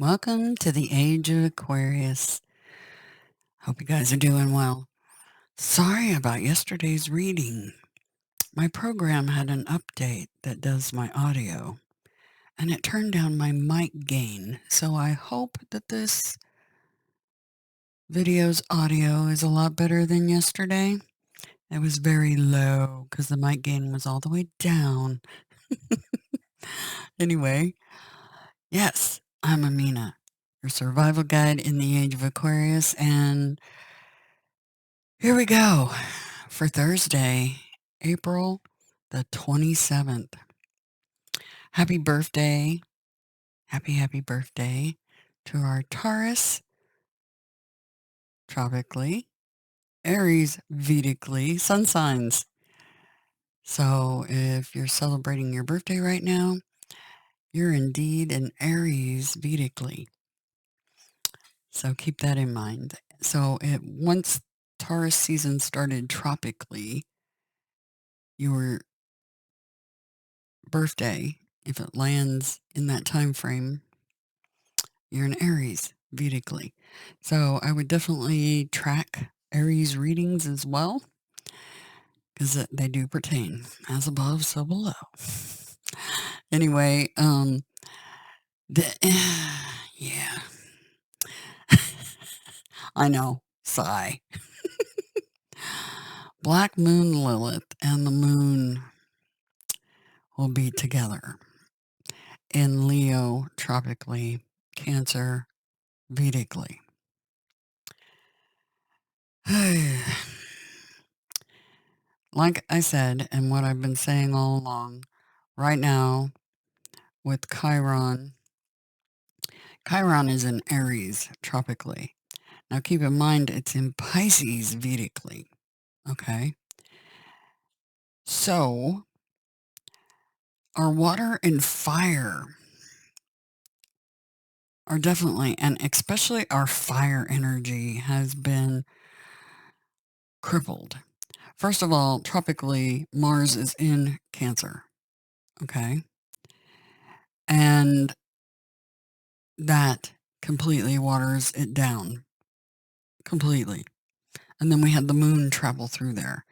Welcome to the age of Aquarius. Hope you guys are doing well. Sorry about yesterday's reading. My program had an update that does my audio, and it turned down my mic gain. So I hope that this video's audio is a lot better than yesterday. It was very low because the mic gain was all the way down. Anyway, yes, I'm Amina, your survival guide in the age of Aquarius, and here we go for Thursday, April the 27th. Happy birthday. Happy birthday to our Taurus, tropically, Aries, Vedically, sun signs. So if you're celebrating your birthday right now, you're indeed an Aries, Vedically. So keep that in mind. So once Taurus season started tropically, your birthday, if it lands in that time frame, you're an Aries, Vedically. So I would definitely track Aries readings as well, because they do pertain. As above, so below. Anyway, yeah, I know, sigh. Black Moon Lilith and the moon will be together in Leo, tropically, Cancer, Vedically. Like I said, and what I've been saying all along, right now with Chiron is in Aries tropically. Now keep in mind it's in Pisces Vedically. Okay. So our water and fire are definitely, and especially our fire energy has been crippled. First of all, tropically, Mars is in Cancer. Okay. And that completely waters it down. Completely. And then we had the moon travel through there.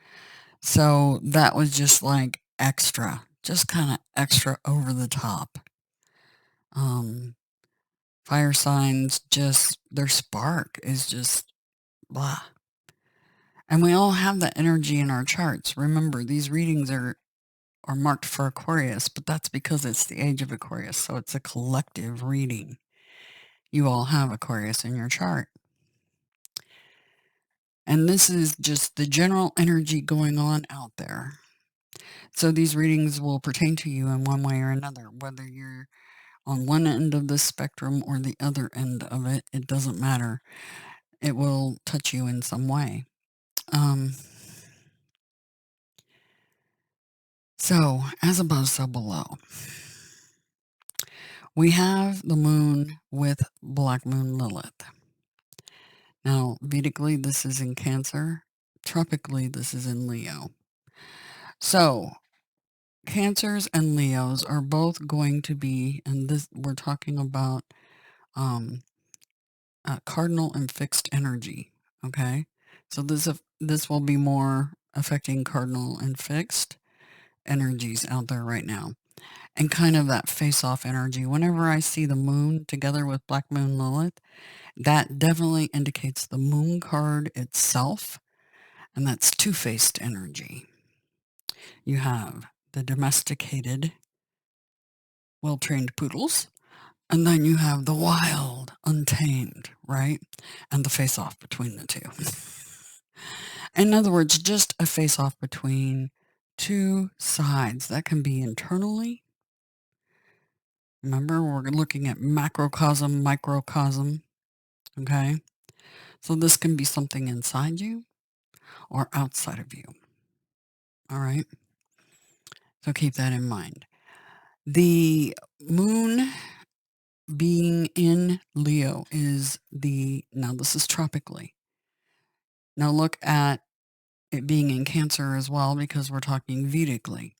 So that was just like extra, just kind of extra over the top. Fire signs, just their spark is just blah. And we all have that energy in our charts. Remember, these readings are marked for Aquarius, but that's because it's the age of Aquarius. So it's a collective reading. You all have Aquarius in your chart. And this is just the general energy going on out there. So these readings will pertain to you in one way or another, whether you're on one end of the spectrum or the other end of it. It doesn't matter. It will touch you in some way. So as above, so below. We have the moon with Black Moon Lilith. Now, Vedically, this is in Cancer. Tropically, this is in Leo. So Cancers and Leos are both going to be, and this we're talking about cardinal and fixed energy. Okay, so this will be more affecting cardinal and fixed energies out there right now, and kind of that face-off energy. Whenever I see the moon together with Black Moon Lilith, that definitely indicates the moon card itself, and that's two-faced energy. You have the domesticated, well-trained poodles, and then you have the wild, untamed, right? And the face-off between the two. In other words, just a face-off between two sides. That can be internally. Remember, we're looking at macrocosm, microcosm, okay? So this can be something inside you or outside of you, all right? So keep that in mind. The moon being in Leo is now this is tropically. Now look at it being in Cancer as well, because we're talking Vedically.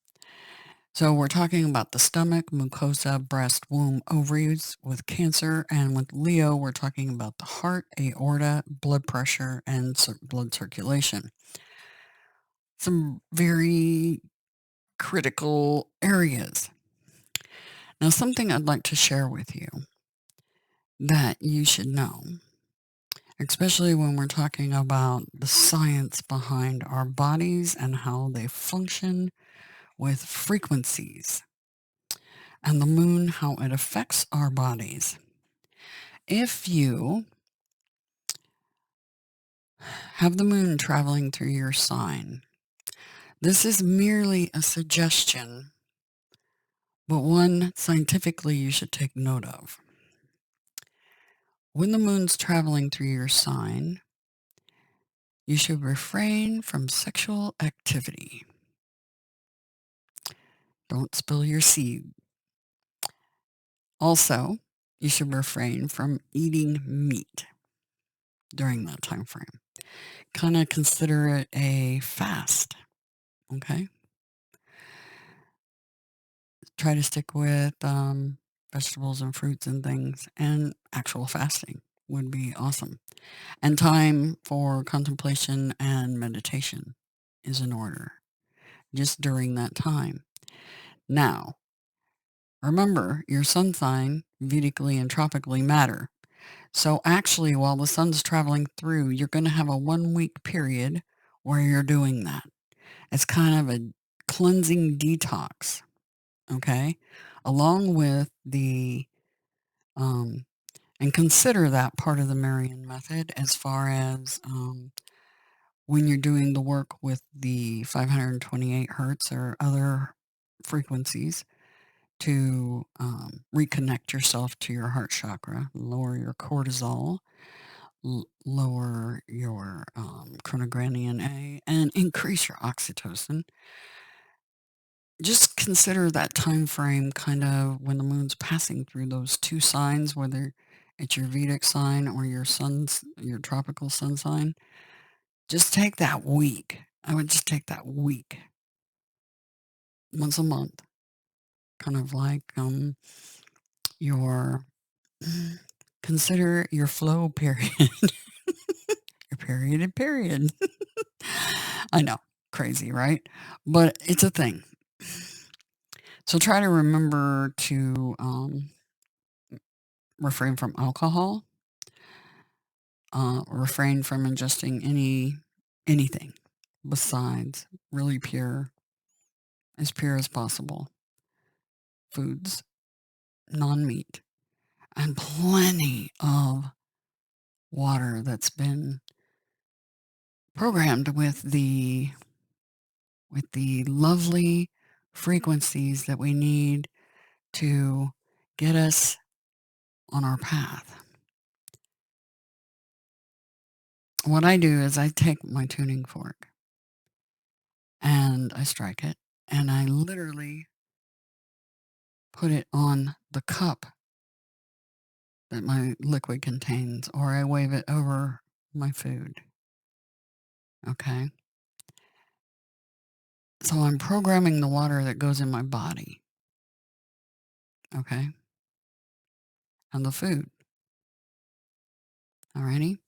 So we're talking about the stomach, mucosa, breast, womb, ovaries with Cancer, and with Leo, we're talking about the heart, aorta, blood pressure, and blood circulation. Some very critical areas. Now, something I'd like to share with you that you should know, especially when we're talking about the science behind our bodies and how they function with frequencies, and the moon, how it affects our bodies. If you have the moon traveling through your sign, this is merely a suggestion, but one scientifically you should take note of. When the moon's traveling through your sign, you should refrain from sexual activity. Don't spill your seed. Also, you should refrain from eating meat during that time frame. Kind of consider it a fast, okay? Try to stick with vegetables and fruits and things, and actual fasting would be awesome. And time for contemplation and meditation is in order, just during that time. Now, remember, your sun sign, Vedically and tropically, matter. So actually, while the sun's traveling through, you're going to have a 1 week period where you're doing that. It's kind of a cleansing detox, okay? Along with the, and consider that part of the Marian method as far as when you're doing the work with the 528 hertz or other frequencies to reconnect yourself to your heart chakra, lower your cortisol, lower your chronogranian A, and increase your oxytocin. Just consider that time frame kind of when the moon's passing through those two signs, whether it's your Vedic sign or your tropical sun sign. Just take that week. I would just take that week once a month, kind of like your consider your flow period, your period. I know, crazy, right? But it's a thing. So try to remember to refrain from alcohol, refrain from ingesting anything besides really pure, as pure as possible, foods, non-meat, and plenty of water that's been programmed with the lovely frequencies that we need to get us on our path. What I do is I take my tuning fork and I strike it, and I literally put it on the cup that my liquid contains, or I wave it over my food. Okay? So I'm programming the water that goes in my body. Okay? And the food. Alrighty?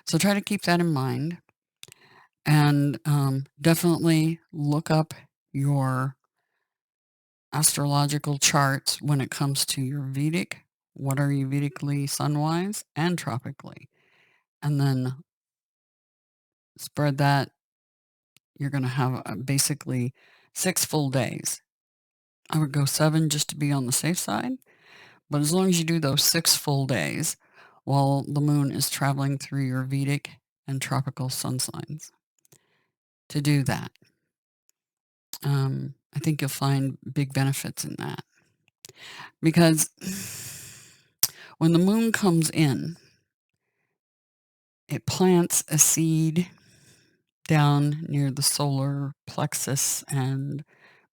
So try to keep that in mind, and definitely look up your astrological charts when it comes to your Vedic. What are you Vedically, sunwise, and tropically? And then spread that. You're going to have basically 6 full days. I would go 7 just to be on the safe side. But as long as you do those 6 full days while the moon is traveling through your Vedic and tropical sun signs, to do that, I think you'll find big benefits in that. Because when the moon comes in, it plants a seed down near the solar plexus and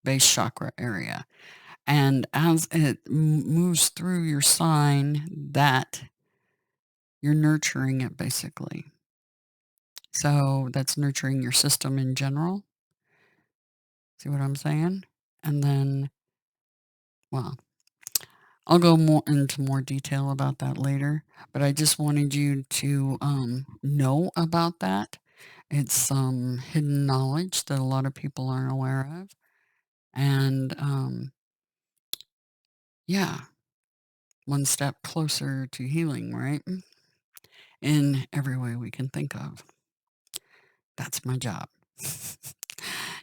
base chakra area. And as it moves through your sign, that you're nurturing it basically. So that's nurturing your system in general. See what I'm saying? And then Well, I'll go more into more detail about that later, but I just wanted you to know about that. It's some hidden knowledge that a lot of people aren't aware of. And yeah, one step closer to healing, right? In every way we can think of. That's my job,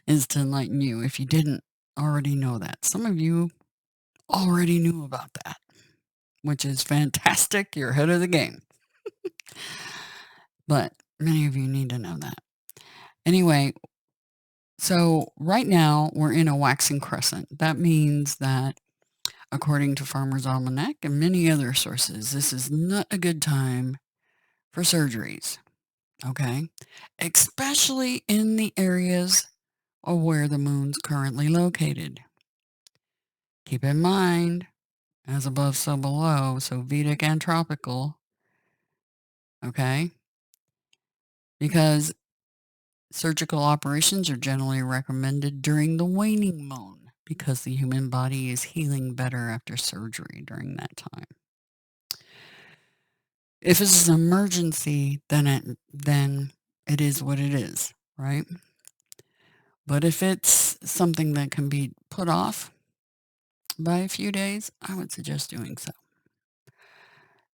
is to enlighten you if you didn't already know that. Some of you already knew about that, which is fantastic. You're ahead of the game. But many of you need to know that. Anyway, so right now we're in a waxing crescent. That means that according to Farmer's Almanac and many other sources, this is not a good time for surgeries, okay? Especially in the areas of where the moon's currently located. Keep in mind, as above, so below, so Vedic and tropical, okay? Because surgical operations are generally recommended during the waning moon because the human body is healing better after surgery during that time. If it's an emergency, then it is what it is, right? But if it's something that can be put off by a few days, I would suggest doing so.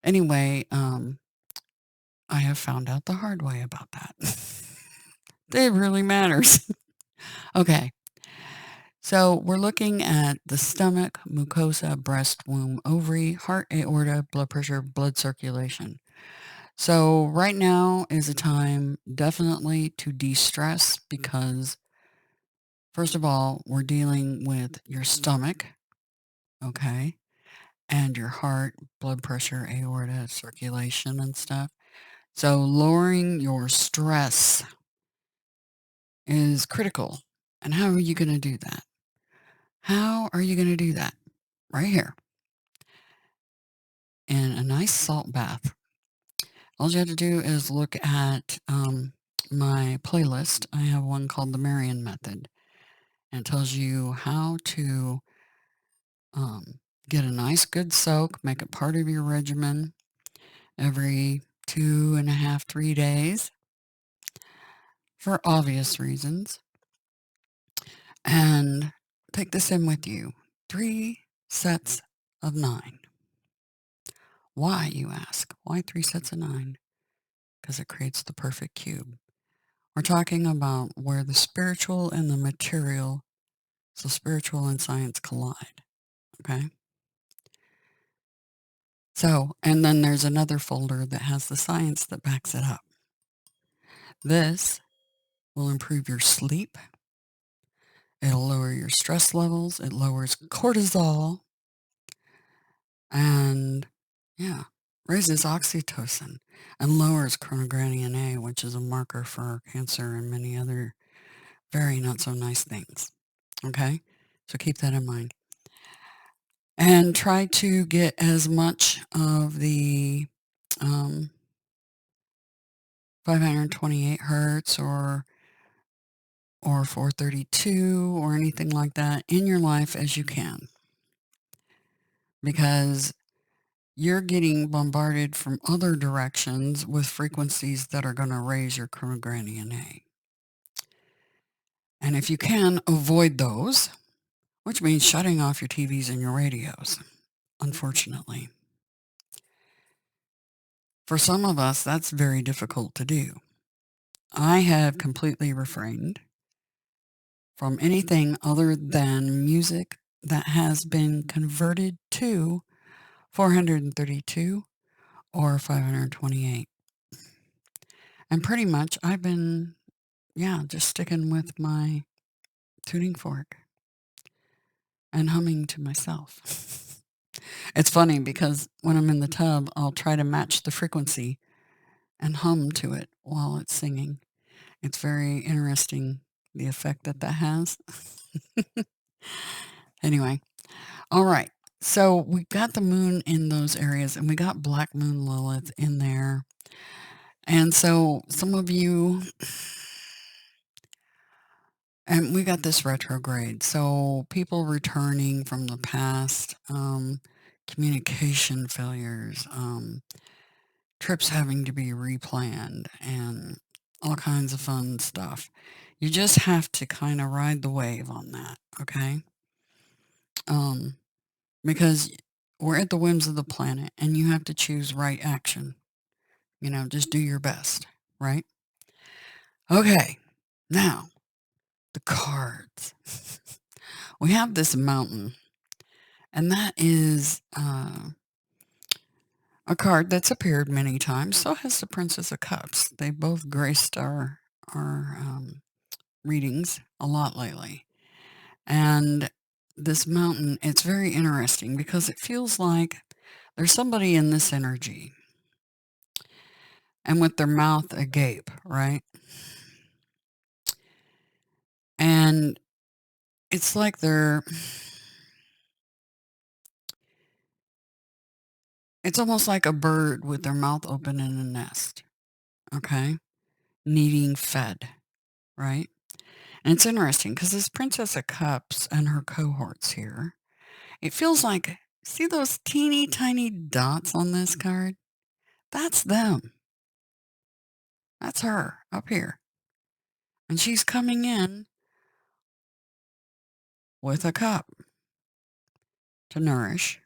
Anyway, I have found out the hard way about that. It really matters. Okay, so we're looking at the stomach, mucosa, breast, womb, ovary, heart, aorta, blood pressure, blood circulation. So right now is a time definitely to de-stress because, first of all, we're dealing with your stomach, okay, and your heart, blood pressure, aorta, circulation and stuff. So lowering your stress is critical. And how are you going to do that? How are you going to do that? Right here in a nice salt bath. All you have to do is look at my playlist. I have one called the Marion Method. And it tells you how to get a nice good soak, make it part of your regimen every 2.5, 3 days for obvious reasons. And take this in with you. 3 sets of 9. Why, you ask? Why 3 sets of 9? Because it creates the perfect cube. We're talking about where the spiritual and the material, so spiritual and science collide, okay? So, and then there's another folder that has the science that backs it up. This will improve your sleep. It'll lower your stress levels. It lowers cortisol. And, yeah, raises oxytocin and lowers chronogranin A, which is a marker for cancer and many other very not so nice things. Okay? So keep that in mind. And try to get as much of the 528 hertz or 432 or anything like that in your life as you can. Because you're getting bombarded from other directions with frequencies that are going to raise your chronogranin A. And if you can, avoid those, which means shutting off your TVs and your radios, unfortunately. For some of us, that's very difficult to do. I have completely refrained from anything other than music that has been converted to 432 or 528. And pretty much I've been, just sticking with my tuning fork and humming to myself. It's funny because when I'm in the tub, I'll try to match the frequency and hum to it while it's singing. It's very interesting, the effect that has. Anyway, all right. So we got the moon in those areas and we got Black Moon Lilith in there. And so some of you And we got this retrograde. So people returning from the past, communication failures, trips having to be replanned, and all kinds of fun stuff. You just have to kind of ride the wave on that, okay? Um, because we're at the whims of the planet and you have to choose right action. Just do your best, right? Okay, now the cards. We have this mountain, and that is a card that's appeared many times. So has the Princess of Cups. They both graced our readings a lot lately. And this mountain, it's very interesting because it feels like there's somebody in this energy and with their mouth agape, right? And it's like it's almost like a bird with their mouth open in a nest, okay? Needing fed, right? And it's interesting because this Princess of Cups and her cohorts here, it feels like, see those teeny tiny dots on this card? That's them. That's her up here. And she's coming in with a cup to nourish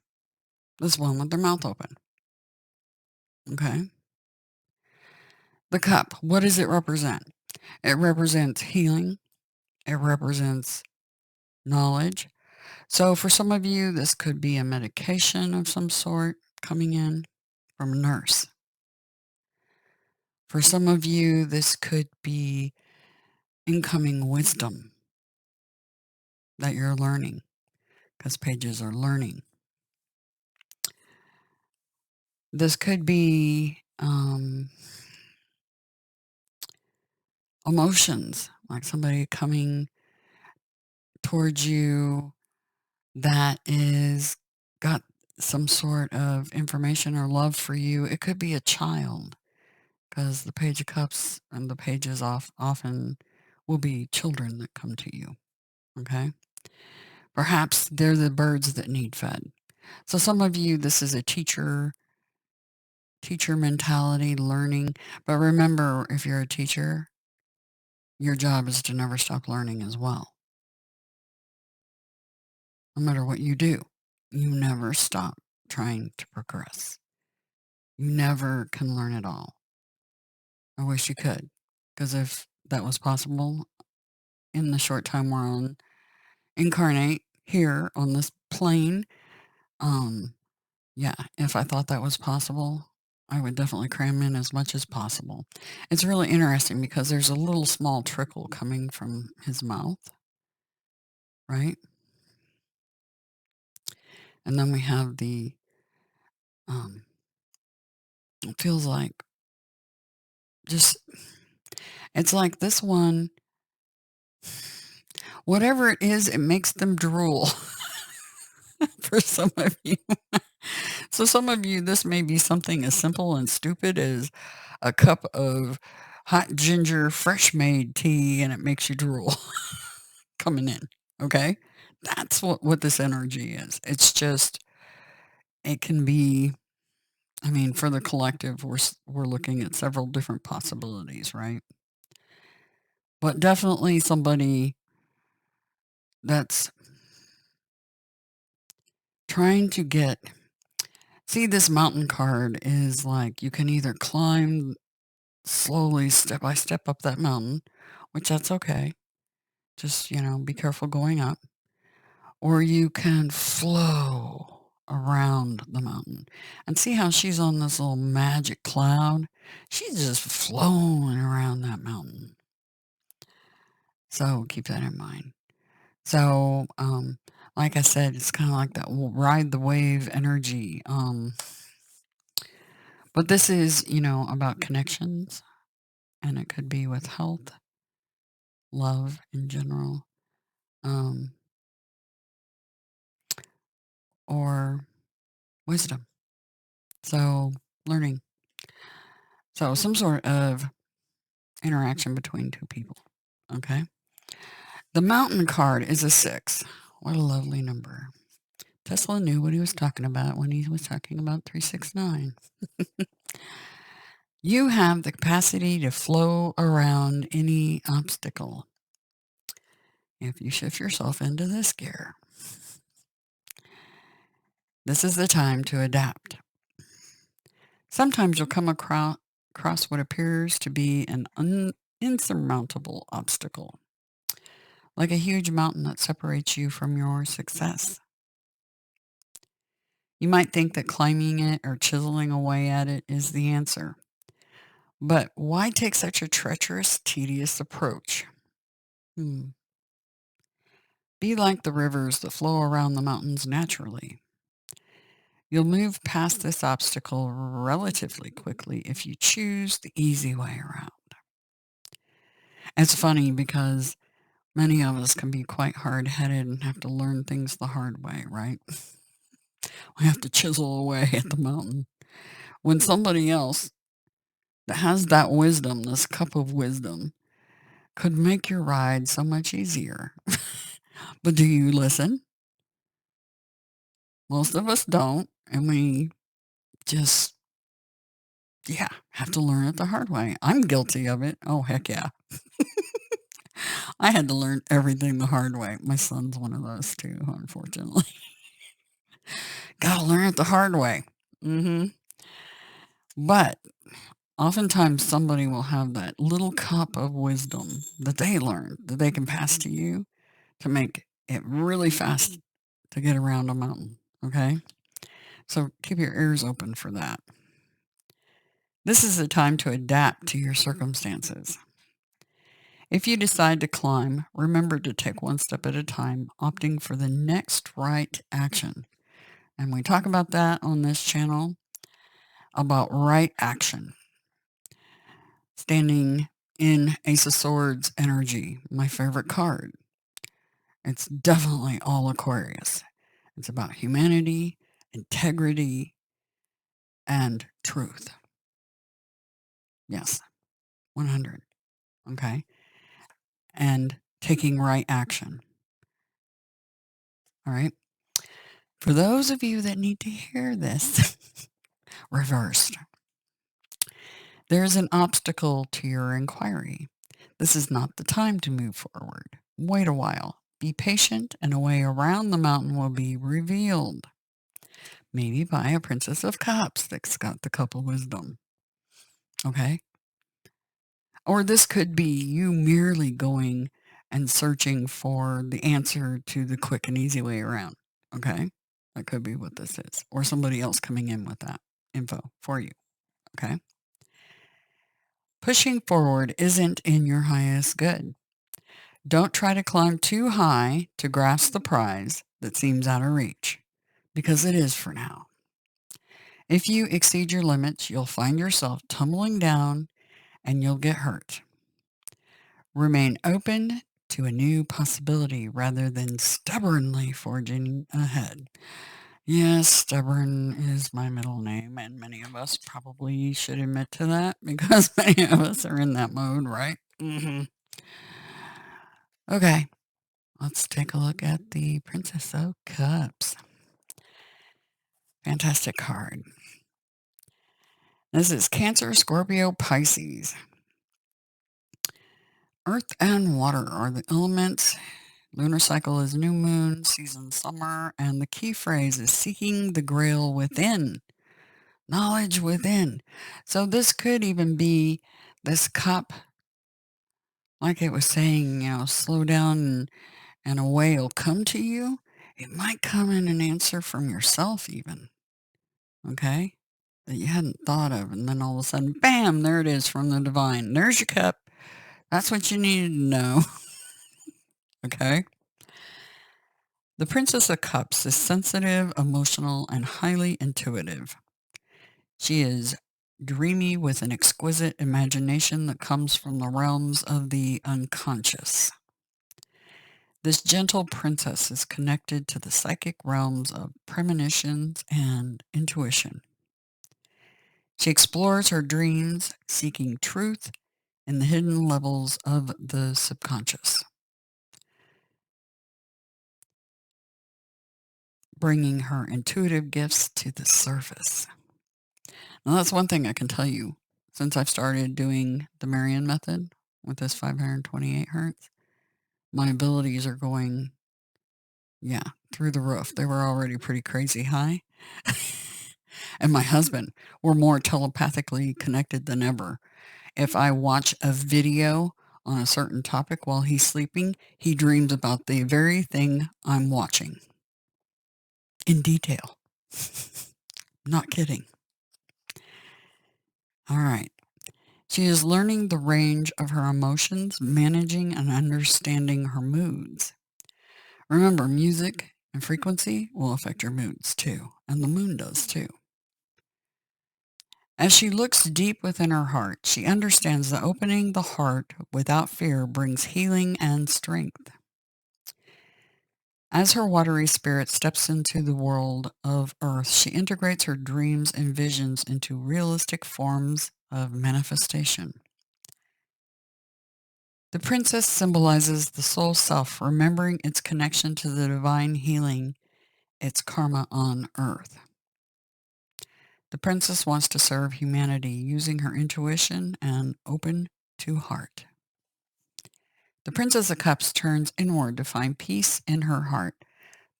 this one with their mouth open. Okay. The cup, what does it represent? It represents healing. It represents knowledge. So for some of you, this could be a medication of some sort coming in from a nurse. For some of you, this could be incoming wisdom that you're learning because pages are learning. This could be emotions, like somebody coming towards you that is got some sort of information or love for you. It could be a child because the Page of Cups and the pages often will be children that come to you. Okay. Perhaps they're the birds that need fed. So some of you, this is a teacher mentality, learning. But remember, if you're a teacher, your job is to never stop learning as well. No matter what you do, you never stop trying to progress. You never can learn it all. I wish you could, because if that was possible in the short time we're on incarnate here on this plane, yeah, if I thought that was possible, I would definitely cram in as much as possible. It's really interesting because there's a little small trickle coming from his mouth, right? And then we have um, it feels like just, it's like this one, whatever it is, it makes them drool for some of you. So some of you, this may be something as simple and stupid as a cup of hot ginger fresh made tea and it makes you drool coming in. Okay. That's what this energy is. It's just, it can be, I mean, for the collective, we're looking at several different possibilities, right? But definitely somebody that's trying to get, see, this mountain card is like you can either climb slowly, step by step up that mountain, which that's okay. Just, be careful going up. Or you can flow around the mountain. And see how she's on this little magic cloud? She's just flowing around that mountain. So keep that in mind. So, like I said, it's kind of like that ride the wave energy. But this is, about connections, and it could be with health, love in general, um, or wisdom. So, learning. So, some sort of interaction between two people. Okay. The mountain card is a 6. What a lovely number. Tesla knew what he was talking about when he was talking about 369. You have the capacity to flow around any obstacle if you shift yourself into this gear. This is the time to adapt. Sometimes you'll come across what appears to be an insurmountable obstacle, like a huge mountain that separates you from your success. You might think that climbing it or chiseling away at it is the answer. But why take such a treacherous, tedious approach? Be like the rivers that flow around the mountains naturally. You'll move past this obstacle relatively quickly if you choose the easy way around. It's funny because many of us can be quite hard-headed and have to learn things the hard way, right? We have to chisel away at the mountain. When somebody else that has that wisdom, this cup of wisdom, could make your ride so much easier. But do you listen? Most of us don't, and we just, have to learn it the hard way. I'm guilty of it. Oh, heck yeah. I had to learn everything the hard way. My son's one of those too, unfortunately. Gotta learn it the hard way. But oftentimes somebody will have that little cup of wisdom that they learned that they can pass to you to make it really fast to get around a mountain. Okay? So keep your ears open for that. This is the time to adapt to your circumstances. If you decide to climb, remember to take one step at a time, opting for the next right action. And we talk about that on this channel, about right action. Standing in Ace of Swords energy, my favorite card. It's definitely all Aquarius. It's about humanity, integrity, and truth. Yes, 100. Okay? And taking right action. All right? For those of you that need to hear this reversed, there is an obstacle to your inquiry. This is not the time to move forward. Wait a while. Be patient, and a way around the mountain will be revealed. Maybe by a Princess of Cups that's got the cup of wisdom. Okay? Or this could be you merely going and searching for the answer to the quick and easy way around. Okay? That could be what this is. Or somebody else coming in with that info for you. Okay? Pushing forward isn't in your highest good. Don't try to climb too high to grasp the prize that seems out of reach, because it is for now. If you exceed your limits, you'll find yourself tumbling down and you'll get hurt. Remain open to a new possibility rather than stubbornly forging ahead. Yes, stubborn is my middle name, and many of us probably should admit to that because many of us are in that mode, right? Okay, let's take a look at the Princess of Cups. Fantastic card. This is Cancer, Scorpio, Pisces. Earth and water are the elements. Lunar cycle is new moon, season summer, and the key phrase is seeking the grail within. Knowledge within. So this could even be this cup, like it was saying, slow down and a way will come to you. It might come in an answer from yourself even. Okay? That you hadn't thought of. And then all of a sudden, bam, there it is from the divine. There's your cup. That's what you needed to know. Okay? The Princess of Cups is sensitive, emotional, and highly intuitive. She is dreamy with an exquisite imagination that comes from the realms of the unconscious. This gentle princess is connected to the psychic realms of premonitions and intuition. She explores her dreams, seeking truth in the hidden levels of the subconscious. bringing her intuitive gifts to the surface. Now, that's one thing I can tell you. Since I've started doing the Marian method with this 528 hertz, my abilities are going, yeah, through the roof. They were already pretty crazy high. And my husband, we're more telepathically connected than ever. If I watch a video on a certain topic while he's sleeping, he dreams about the very thing I'm watching in detail. Not kidding. All right. She is learning the range of her emotions, managing and understanding her moods. Remember, music and frequency will affect your moods too, and the moon does too. As she looks deep within her heart, she understands that opening the heart without fear brings healing and strength. As her watery spirit steps into the world of earth, she integrates her dreams and visions into realistic forms of manifestation. The princess symbolizes the soul self, remembering its connection to the divine, healing its karma on earth. The princess wants to serve humanity using her intuition and open to heart. The Princess of Cups turns inward to find peace in her heart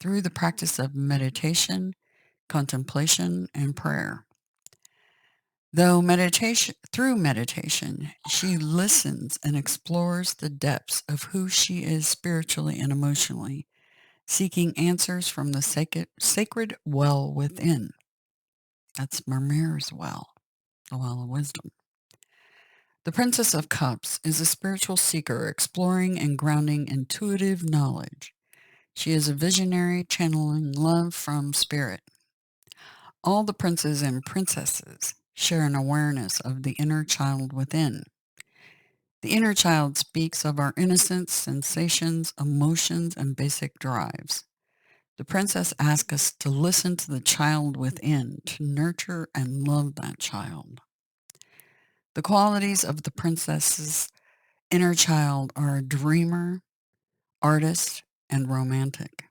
through the practice of meditation, contemplation, and prayer. Through meditation, she listens and explores the depths of who she is spiritually and emotionally, seeking answers from the sacred well within. That's Mirmir's well, the well of wisdom. The Princess of Cups is a spiritual seeker exploring and grounding intuitive knowledge. She is a visionary channeling love from spirit. All the princes and princesses share an awareness of the inner child within. The inner child speaks of our innocence, sensations, emotions, and basic drives. The princess asks us to listen to the child within, to nurture and love that child. The qualities of the princess's inner child are a dreamer, artist, and romantic.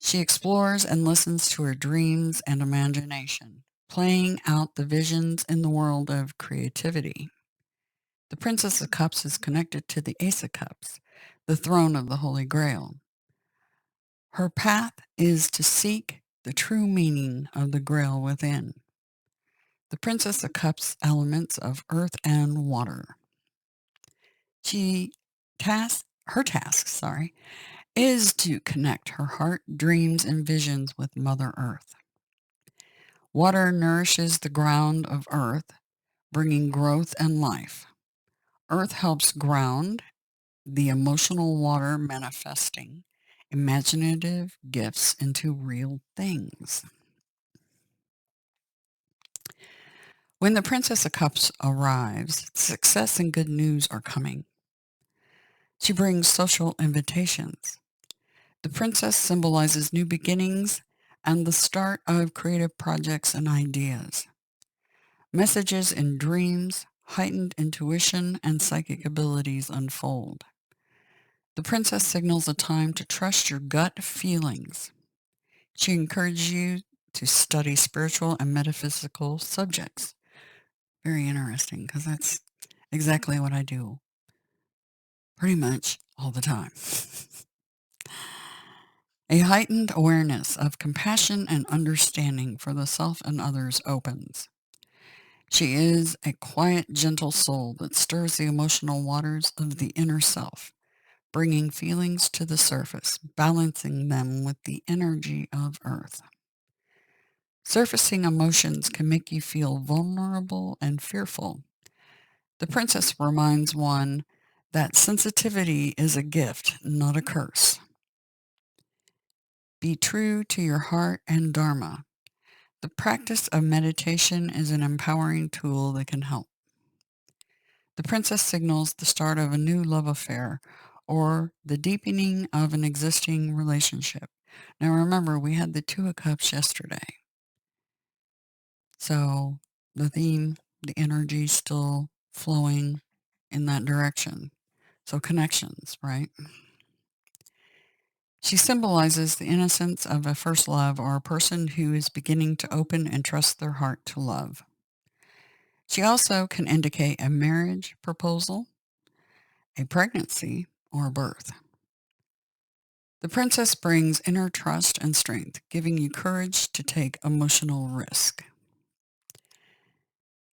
She explores and listens to her dreams and imagination, playing out the visions in the world of creativity. The Princess of Cups is connected to the Ace of Cups, the throne of the Holy Grail. Her path is to seek the true meaning of the Grail within. The Princess of Cups elements of earth and water. Her task, is to connect her heart, dreams, and visions with Mother Earth. Water nourishes the ground of earth, bringing growth and life. Earth helps ground the emotional water, manifesting imaginative gifts into real things. When the Princess of Cups arrives, success and good news are coming. She brings social invitations. The princess symbolizes new beginnings and the start of creative projects and ideas. Messages in dreams, heightened intuition, and psychic abilities unfold. The princess signals a time to trust your gut feelings. She encourages you to study spiritual and metaphysical subjects. Very interesting, because that's exactly what I do pretty much all the time. A heightened awareness of compassion and understanding for the self and others opens. She is a quiet, gentle soul that stirs the emotional waters of the inner self, bringing feelings to the surface, balancing them with the energy of earth. Surfacing emotions can make you feel vulnerable and fearful. The princess reminds one that sensitivity is a gift, not a curse. Be true to your heart and dharma. The practice of meditation is an empowering tool that can help. The princess signals the start of a new love affair or the deepening of an existing relationship. Now remember, we had the Two of Cups yesterday. So the theme, the energy still flowing in that direction. So connections, right? She symbolizes the innocence of a first love or a person who is beginning to open and trust their heart to love. She also can indicate a marriage proposal, a pregnancy, or a birth. The princess brings inner trust and strength, giving you courage to take emotional risk.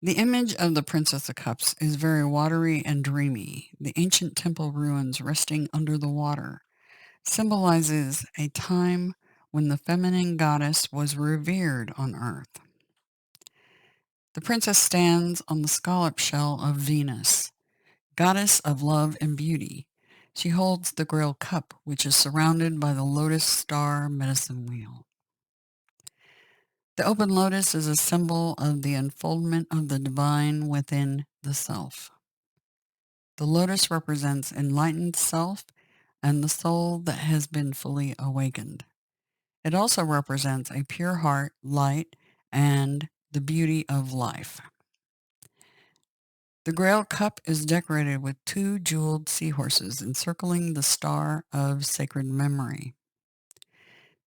The image of the Princess of Cups is very watery and dreamy. The ancient temple ruins resting under the water symbolizes a time when the feminine goddess was revered on earth. The princess stands on the scallop shell of Venus, goddess of love and beauty. She holds the Grail cup, which is surrounded by the lotus star medicine wheel. The open lotus is a symbol of the unfoldment of the divine within the self. The lotus represents enlightened self and the soul that has been fully awakened. It also represents a pure heart, light, and the beauty of life. The Grail cup is decorated with 2 jeweled seahorses encircling the star of sacred memory.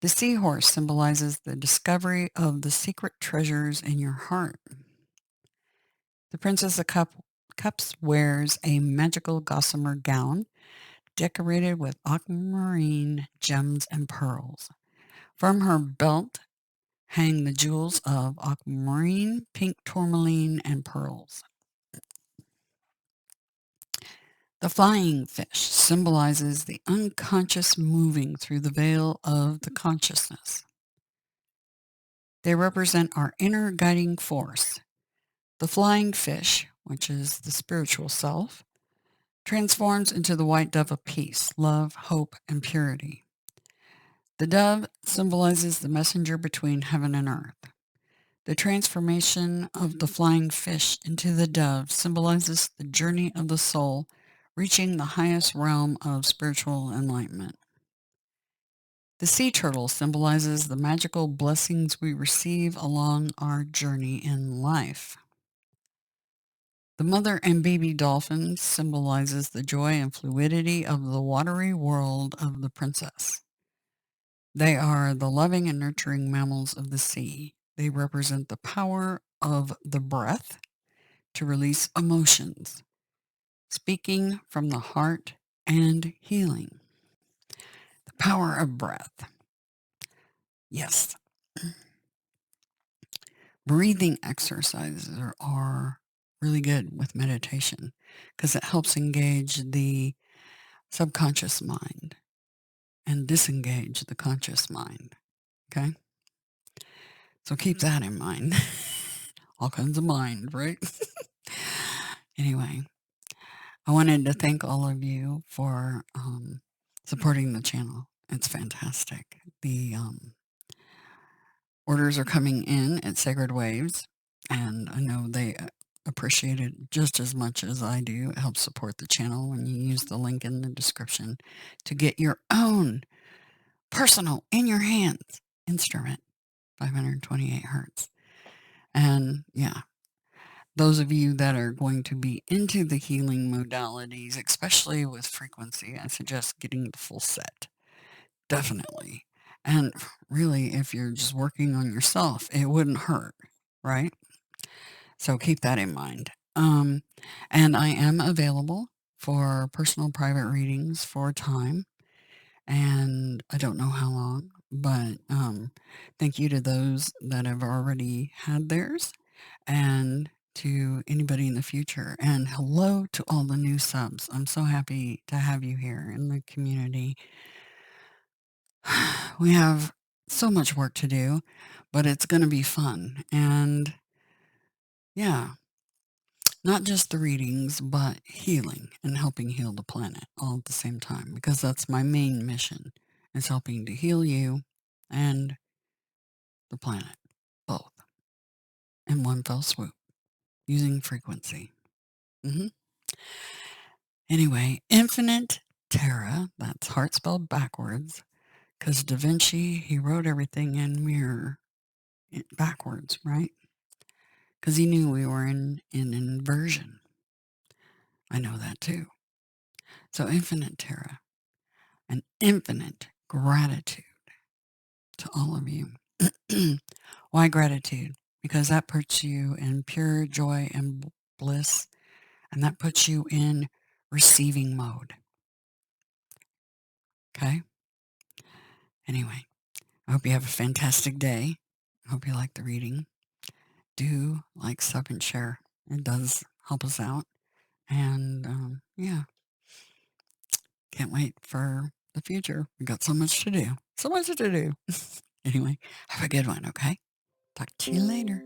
The seahorse symbolizes the discovery of the secret treasures in your heart. The Princess of Cups wears a magical gossamer gown decorated with aquamarine gems and pearls. From her belt hang the jewels of aquamarine, pink tourmaline, and pearls. The flying fish symbolizes the unconscious moving through the veil of the consciousness. They represent our inner guiding force. The flying fish, which is the spiritual self, transforms into the white dove of peace, love, hope, and purity. The dove symbolizes the messenger between heaven and earth. The transformation of the flying fish into the dove symbolizes the journey of the soul reaching the highest realm of spiritual enlightenment. The sea turtle symbolizes the magical blessings we receive along our journey in life. The mother and baby dolphins symbolizes the joy and fluidity of the watery world of the princess. They are the loving and nurturing mammals of the sea. They represent the power of the breath to release emotions, speaking from the heart and healing. The power of breath. Yes, breathing exercises are really good with meditation because it helps engage the subconscious mind and disengage the conscious mind. Okay? So keep that in mind. All kinds of mind, right? Anyway, I wanted to thank all of you for supporting the channel. It's fantastic. The orders are coming in at Sacred Waves, and I know they appreciate it just as much as I do. It helps support the channel when you use the link in the description to get your own personal, in your hands instrument, 528 hertz. And yeah, those of you that are going to be into the healing modalities, especially with frequency, I suggest getting the full set. Definitely. And really, if you're just working on yourself, it wouldn't hurt, right? So keep that in mind. And I am available for personal private readings for a time, and I don't know how long, but thank you to those that have already had theirs, and to anybody in the future. And hello to all the new subs. I'm so happy to have you here in the community. We have so much work to do, but it's going to be fun. And yeah, not just the readings, but healing and helping heal the planet all at the same time, because that's my main mission, is helping to heal you and the planet, both in one fell swoop, using frequency. Anyway, Infinite Terra, that's heart spelled backwards, because Da Vinci, he wrote everything in mirror backwards, right? Because he knew we were in inversion. I know that too. So Infinite Terra, an infinite gratitude to all of you. Why gratitude? Because that puts you in pure joy and bliss, and that puts you in receiving mode. Okay? Anyway, I hope you have a fantastic day. I hope you like the reading. Do like, sub, and share. It does help us out. And yeah, can't wait for the future. We got so much to do. So much to do. Anyway, have a good one, okay? Talk to you later.